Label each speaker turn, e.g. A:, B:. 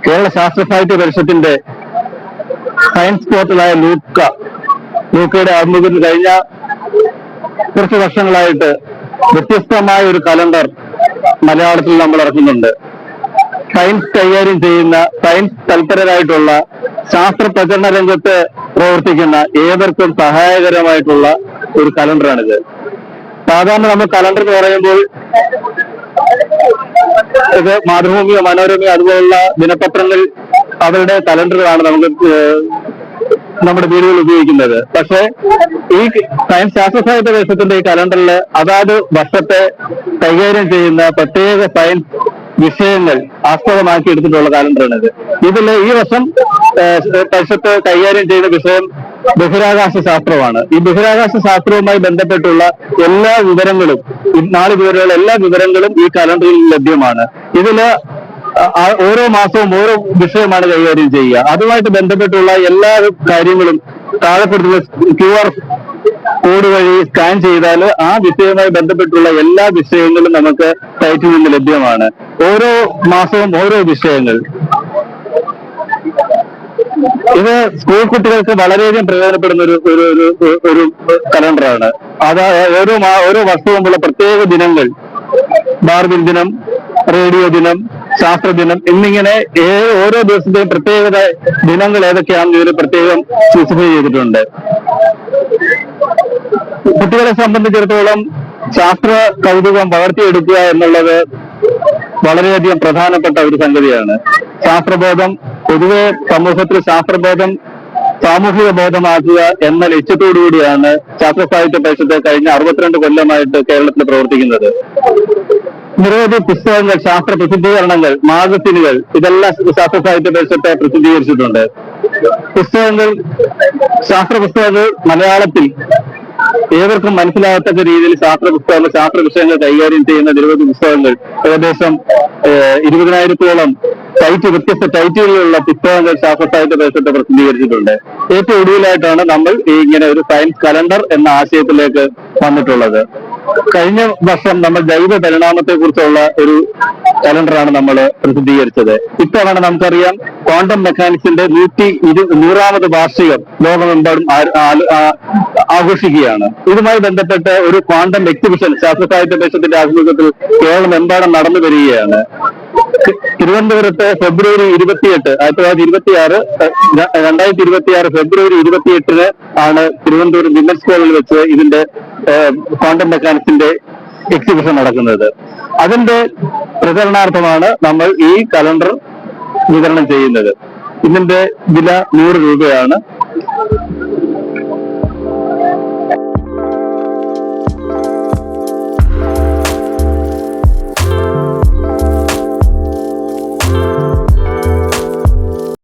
A: കേരള ശാസ്ത്ര സാഹിത്യ പരിഷത്തിന്റെ സയൻസ് പോർട്ടലായ ലൂക്കയുടെ ആഭിമുഖ്യത്തിൽ കഴിഞ്ഞ കുറച്ച് വർഷങ്ങളായിട്ട് വ്യത്യസ്തമായ ഒരു കലണ്ടർ മലയാളത്തിൽ നമ്മൾ ഇറക്കുന്നുണ്ട്. സയൻസ് കൈകാര്യം ചെയ്യുന്ന, സയൻസ് തൽപരരായിട്ടുള്ള, ശാസ്ത്ര പ്രചരണ രംഗത്ത് പ്രവർത്തിക്കുന്ന ഏവർക്കും സഹായകരമായിട്ടുള്ള ഒരു കലണ്ടറാണിത്. സാധാരണ നമ്മൾ കലണ്ടർ എന്ന് പറയുമ്പോൾ ഇത് മാതൃഭൂമിയോ മനോരമയോ അതുപോലുള്ള ദിനപത്രങ്ങൾ അവരുടെ കലണ്ടറുകളാണ് നമ്മുടെ വീടുകളിൽ ഉപയോഗിക്കുന്നത്. പക്ഷേ ഈ സയൻസ് ശാസ്ത്ര സാഹിത്യ പരിഷത്തിന്റെ ഈ കലണ്ടറിൽ അതാത് വർഷത്തെ കൈകാര്യം ചെയ്യുന്ന പ്രത്യേക സയൻസ് വിഷയങ്ങൾ ആസ്പദമാക്കി എടുത്തിട്ടുള്ള കലണ്ടറാണിത്. ഈ വർഷം പരിഷത്ത് കൈകാര്യം ചെയ്യുന്ന വിഷയം ബഹിരാകാശ ശാസ്ത്രമാണ്. ഈ ബഹിരാകാശ ശാസ്ത്രവുമായി ബന്ധപ്പെട്ടുള്ള എല്ലാ വിവരങ്ങളും, നാളിതുവരെയുള്ള എല്ലാ വിവരങ്ങളും ഈ കലണ്ടറിൽ ലഭ്യമാണ്. ഓരോ മാസവും ഓരോ വിഷയമാണ് കൈകാര്യം ചെയ്യുക. അതുമായിട്ട് ബന്ധപ്പെട്ടുള്ള എല്ലാ കാര്യങ്ങളും താഴെപ്പെടുത്തുന്ന QR കോഡ് വഴി സ്കാൻ ചെയ്താൽ ആ വിഷയവുമായി ബന്ധപ്പെട്ടുള്ള എല്ലാ വിഷയങ്ങളും നമുക്ക് സൈറ്റിൽ നിന്ന് ലഭ്യമാണ്. ഓരോ മാസവും ഓരോ വിഷയങ്ങൾ. ഇത് സ്കൂൾ കുട്ടികൾക്ക് വളരെയധികം പ്രയോജനപ്പെടുന്ന ഒരു കലണ്ടറാണ്. ഓരോ വർഷവുമുള്ള പ്രത്യേക ദിനങ്ങൾ, ബാർബിൻ ദിനം, റേഡിയോ ദിനം, ശാസ്ത്ര ദിനം എന്നിങ്ങനെ ഓരോ ദിവസത്തെയും പ്രത്യേകത ദിനങ്ങൾ ഏതൊക്കെയാണെന്ന് ഇതിൽ പ്രത്യേകം സ്പെസിഫൈ ചെയ്തിട്ടുണ്ട്. കുട്ടികളെ സംബന്ധിച്ചിടത്തോളം ശാസ്ത്ര കൗതുകം വളർത്തിയെടുക്കുക എന്നുള്ളത് വളരെയധികം പ്രധാനപ്പെട്ട ഒരു സംഗതിയാണ്. ശാസ്ത്രബോധം പൊതുവെ സമൂഹത്തിൽ ശാസ്ത്രബോധം സാമൂഹിക ബോധമാക്കുക എന്ന ലക്ഷ്യത്തോടുകൂടിയാണ് ശാസ്ത്ര സാഹിത്യ പരിഷത്ത് കഴിഞ്ഞ 62 കൊല്ലമായിട്ട് കേരളത്തിൽ പ്രവർത്തിക്കുന്നത്. നിരവധി പുസ്തകങ്ങൾ, ശാസ്ത്ര പ്രസിദ്ധീകരണങ്ങൾ, മാഗസിനുകൾ ഇതെല്ലാം ശാസ്ത്ര സാഹിത്യ പരിഷത്ത് പ്രസിദ്ധീകരിച്ചിട്ടുണ്ട്. ശാസ്ത്ര പുസ്തകങ്ങൾ മലയാളത്തിൽ ഏവർക്കും മനസ്സിലാകത്തക്ക രീതിയിൽ ശാസ്ത്ര വിഷയങ്ങൾ കൈകാര്യം ചെയ്യുന്ന നിരവധി പുസ്തകങ്ങൾ, ഏകദേശം 20,000-ഓളം വ്യത്യസ്ത ടൈറ്റിലുള്ള പുസ്തകങ്ങൾ ശാസ്ത്ര സാഹിത്യ പരിഷത്ത് പ്രസിദ്ധീകരിച്ചിട്ടുണ്ട്. ഏറ്റവും ഒടുവിലായിട്ടാണ് നമ്മൾ ഇങ്ങനെ ഒരു സയൻസ് കലണ്ടർ എന്ന ആശയത്തിലേക്ക് വന്നിട്ടുള്ളത്. കഴിഞ്ഞ വർഷം നമ്മൾ ജൈവ പരിണാമത്തെ കുറിച്ചുള്ള ഒരു കലണ്ടറാണ് നമ്മൾ പ്രസിദ്ധീകരിച്ചത്. ഇത്തവണ നമുക്കറിയാം ക്വാണ്ടം മെക്കാനിക്സിന്റെ 100ാമത് വാർഷികം ലോകമെമ്പാടും ആഘോഷിക്കുകയാണ്. ഇതുമായി ബന്ധപ്പെട്ട് ഒരു ക്വാണ്ടം എക്സിബിഷൻ ശാസ്ത്ര സാഹിത്യ പരിഷത്തിന്റെ ആഭിമുഖ്യത്തിൽ കേരളമെമ്പാടും നടന്നു വരികയാണ്. തിരുവനന്തപുരത്ത് ഫെബ്രുവരി 28, 2026 ഫെബ്രുവരി 28 ആണ് തിരുവനന്തപുരം വിമൻസ് കോളേജിൽ വെച്ച് ഇതിന്റെ ക്വാണ്ടം മെക്കാനിക്സിന്റെ എക്സിബിഷൻ നടക്കുന്നത്. അതിന്റെ പ്രചരണാർത്ഥമാണ് നമ്മൾ ഈ കലണ്ടർ വിതരണം ചെയ്യുന്നത്. ഇതിന്റെ വില 100 രൂപയാണ്.